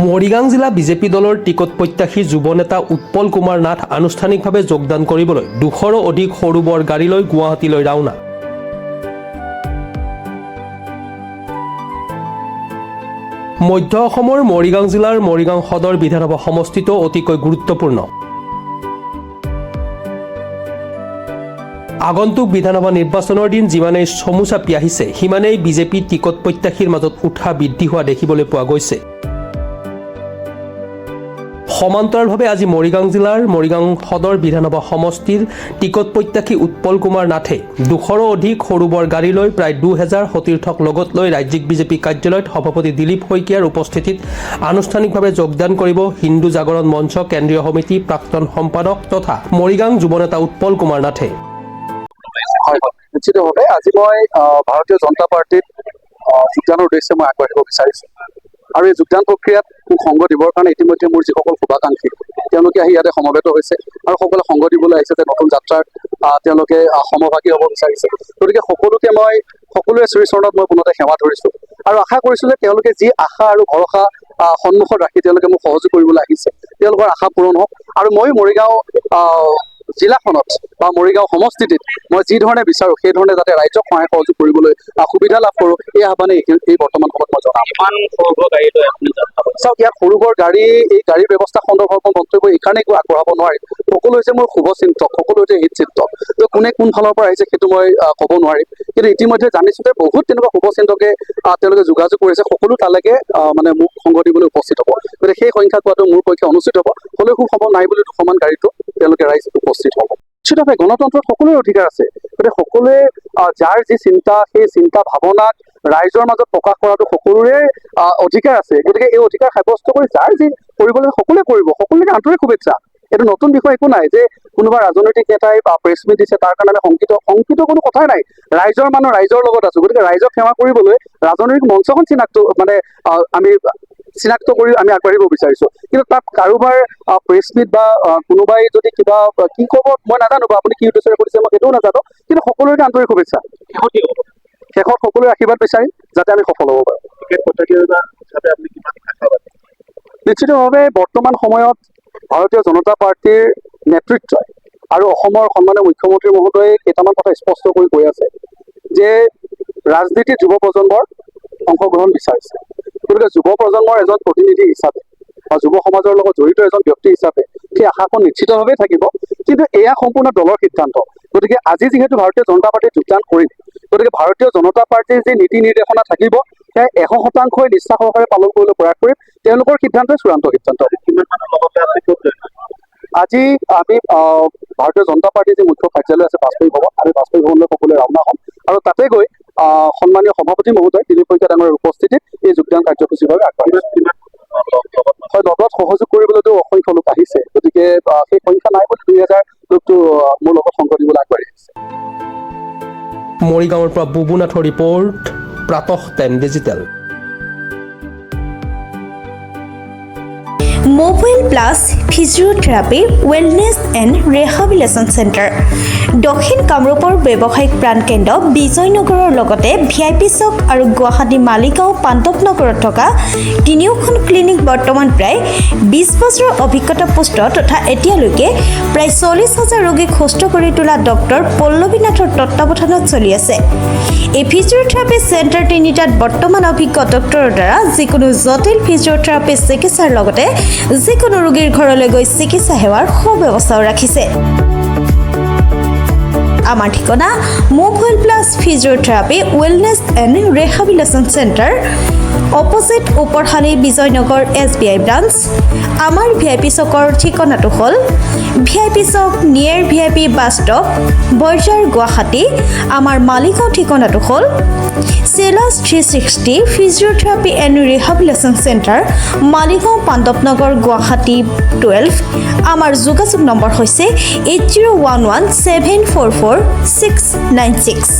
মৰিগাঁও জিলা বিজেপি দলৰ টিকট প্ৰত্যাশী যুৱ নেতা উৎপল কুমাৰ নাথ আনুষ্ঠানিকভাৱে যোগদান কৰিবলৈ 200ৰো অধিক সৰু বৰ গাড়ী লৈ গুৱাহাটীলৈ ৰাওনা। মধ্য অসমৰ মৰিগাঁও জিলাৰ মৰিগাঁও সদৰ বিধানসভা সমষ্টিটো অতিকৈ গুৰুত্বপূৰ্ণ। আগন্তুক বিধানসভা নিৰ্বাচনৰ দিন যিমানেই চমু চাপি আহিছে সিমানেই বিজেপি টিকট প্ৰত্যাশীৰ মাজত উৎসাহ বৃদ্ধি হোৱা দেখিবলৈ পোৱা গৈছে। সমান্তৰালভাৱে আজি মৰিগাঁও জিলাৰ মৰিগাঁও সদৰ বিধানসভা সমষ্টিৰ টিকট প্ৰত্যাশী উৎপল কুমাৰ নাথে 200ৰো অধিক সৰু বৰ গাড়ী লৈ প্ৰায় 2000 সতীৰ্থক লগত লৈ ৰাজ্যিক বিজেপি কাৰ্যালয়ত সভাপতি দিলীপ শইকীয়াৰ উপস্থিতিত আনুষ্ঠানিকভাৱে যোগদান কৰিব হিন্দু জাগৰণ মঞ্চ কেন্দ্ৰীয় সমিতি প্ৰাক্তন সম্পাদক তথা মৰিগাঁও যুৱ নেতা উৎপল কুমাৰ নাথে। নিশ্চিতভাৱে আজি মই ভাৰতীয় জনতা পাৰ্টিত যোগদানৰ উদ্দেশ্যে মই আগবাঢ়িব বিচাৰিছোঁ আৰু এই যোগদান প্ৰক্ৰিয়াত মোক সংগ দিবৰ কাৰণে ইতিমধ্যে মোৰ যিসকল শুভাকাংক্ষী তেওঁলোকে আহি ইয়াতে সমবেত হৈছে আৰু সকলোৱে সংগ দিবলৈ আহিছে যে নতুন যাত্ৰাত তেওঁলোকে সমভাগী হ'ব বিচাৰিছে। গতিকে সকলোকে মই সকলোৱে শ্ৰীচৰণত মই পুনতে সেৱা ধৰিছোঁ আৰু আশা কৰিছোঁ যে তেওঁলোকে যি আশা আৰু ভৰসা সন্মুখত ৰাখি তেওঁলোকে মোক সহযোগ কৰিবলৈ আহিছে তেওঁলোকৰ আশা পূৰণ হওক আৰু মই মৰিগাঁও জিলাখনত বা মৰিগাঁও সমষ্টিটিত মই যি ধৰণে বিচাৰোঁ সেই ধৰণে যাতে ৰাইজক সহায় সহযোগ কৰিবলৈ সুবিধা লাভ কৰোঁ এই আহ্বানে এই বৰ্তমান সময়ত মই জনাম। চাওক ইয়াত সৰু বৰ গাড়ী এই গাড়ীৰ ব্যৱস্থা সন্দৰ্ভত মই মন্তব্য এইকাৰণে একো আগবঢ়াব নোৱাৰিম। সকলো হৈছে মোৰ শুভচিন্তক, সকলো হৈছে হিতচিন্তক। তো কোনে কোন ফালৰ পৰা আহিছে সেইটো মই ক'ব নোৱাৰিম, কিন্তু ইতিমধ্যে জানিছোঁ যে বহুত তেনেকুৱা শুভচিন্তকে তেওঁলোকে যোগাযোগ কৰিছে, সকলো তালৈকে মানে মোক সংগ দিবলৈ উপস্থিত হ'ব। গতিকে সেই সংখ্যা কোৱাটো মোৰ পক্ষে অনুচিত হ'ব। হ'লেও খুব হ'ব নাই বুলি সমান গাড়ীটো তেওঁলোকে ৰাইজ উপস্থিত হ'ব। নিশ্চিতভাৱে গণতন্ত্ৰত সকলোৰে অধিকাৰ আছে, গতিকে সকলোৱে যাৰ যি চিন্তা সেই চিন্তা ভাৱনাক ৰাইজৰ মাজত প্ৰকাশ কৰাটো সকলোৰে অধিকাৰ আছে। গতিকে এই অধিকাৰ সাব্যস্ত কৰি যাৰ যি কৰিবলৈ সকলোৱে কৰিব, সকলোকে আন্তৰিক শুভেচ্ছা। এইটো নতুন বিষয় একো নাই যে কোনোবা ৰাজনৈতিক নেতাই প্ৰেছ মিট দিছে তাৰ কাৰণে আমি শংকিত কোনো কথাই নাই। ৰাইজৰ মানুহ ৰাইজৰ লগত আছো, গতিকে ৰাইজক সেৱা কৰিবলৈ ৰাজনৈতিক মঞ্চখন আমি চিনাক্ত কৰি আমি আগবাঢ়িব বিচাৰিছোঁ। কিন্তু তাত কাৰোবাৰ প্ৰেছ মিট বা কোনোবাই যদি কিবা কি ক'ব মই নাজানো বা আপুনি কি উদ্দেশ্যৰে কৰিছে মই সেইটোও নাজানো, কিন্তু সকলোৰে আন্তৰিক শুভেচ্ছা। শেষত সকলোৰে আশীৰ্বাদ বিচাৰিম যাতে আমি সফল হ'ব পাৰোঁ। নিশ্চিতভাৱে বৰ্তমান সময়ত ভাৰতীয় জনতা পাৰ্টীৰ নেতৃত্বই আৰু অসমৰ সন্মানীয় মুখ্যমন্ত্ৰী মহোদয়ে কেইটামান কথা স্পষ্ট কৰি কৈ আছে যে ৰাজনীতিত যুৱ প্ৰজন্মৰ অংশগ্ৰহণ বিচাৰিছে। গতিকে যুৱ প্ৰজন্মৰ এজন প্ৰতিনিধি হিচাপে বা যুৱ সমাজৰ লগত জড়িত এজন ব্যক্তি হিচাপে সেই আশাখন নিশ্চিতভাৱে থাকিব, কিন্তু এয়া সম্পূৰ্ণ দলৰ সিদ্ধান্ত। গতিকে আজি যিহেতু ভাৰতীয় জনতা পাৰ্টীত যোগদান কৰিম, গতিকে ভাৰতীয় জনতা পাৰ্টীৰ যি নীতি নিৰ্দেশনা থাকিব সেয়া 100% নিষ্ঠা সহকাৰে পালন কৰিবলৈ প্ৰয়াস কৰিম। তেওঁলোকৰ সিদ্ধান্তই চূড়ান্ত সিদ্ধান্ত। আজি আমি ভাৰতীয় জনতা পাৰ্টীৰ যি মুখ্য কাৰ্যালয় আছে বাজপেয়ী ভৱন, আমি বাজপেয়ী ভৱনলৈ সকলোৱে ৰাওনা হ'ম আৰু তাতে গৈ সন্মানীয় সভাপতি মহোদয় দিলীপ শইকীয়া ডাঙৰীয়াৰ উপস্থিতিত এই যোগদান কাৰ্যসূচীৰ বাবে আগবাঢ়িম। হয়, লগত সহযোগ কৰিবলৈতো অসংখ্য লোক আহিছে, গতিকে সেই সংখ্যা নাই বুলি 2000 লোকটো মোৰ লগত সংগ দিবলৈ আগবাঢ়ি আহিছে। মৰিগাঁৱৰ পৰা বুবুনাথৰ report, Pratah time digital. Mobile plus physiotherapy wellness and rehabilitation centre দক্ষিণ কামৰূপৰ ব্যৱসায়িক প্ৰাণকেন্দ্ৰ বিজয়নগৰৰ লগতে VIP চক আৰু গুৱাহাটী মালিগাঁও পাণ্ডৱনগৰত থকা তিনিওখন ক্লিনিক বৰ্তমান প্ৰায় 20 বছৰৰ অভিজ্ঞতা পুষ্ট তথা এতিয়ালৈকে প্ৰায় 40,000 ৰোগীক সুস্থ কৰি তোলা ডক্টৰ পল্লৱী নাথৰ তত্বাৱধানত চলি আছে। এই ফিজিঅ'থেৰাপি চেণ্টাৰ তিনিটাত বৰ্তমান অভিজ্ঞ ডক্টৰৰ দ্বাৰা যিকোনো জটিল ফিজিঅ'থেৰাপি চিকিৎসাৰ লগতে যিকোনো ৰোগীৰ ঘৰলৈ গৈ চিকিৎসা সেৱাৰ সুব্যৱস্থাও ৰাখিছে। আমাৰ ঠিকনা mobile plus physiotherapy wellness and rehabilitation centre, opposite Uparhali Bijoynagar SBI branch. আমাৰ VIP চকৰ ঠিকনাটো হ'ল VIP Chowk near VIP bus stop, Borjhar, Guwahati. আমাৰ মালিগাঁও ঠিকনাটো হ'ল চেলাছ 360 physiotherapy and rehabilitation centre, Maligaon Pandavnagar, Guwahati 12। আমাৰ যোগাযোগ নম্বৰ হৈছে 8011744696।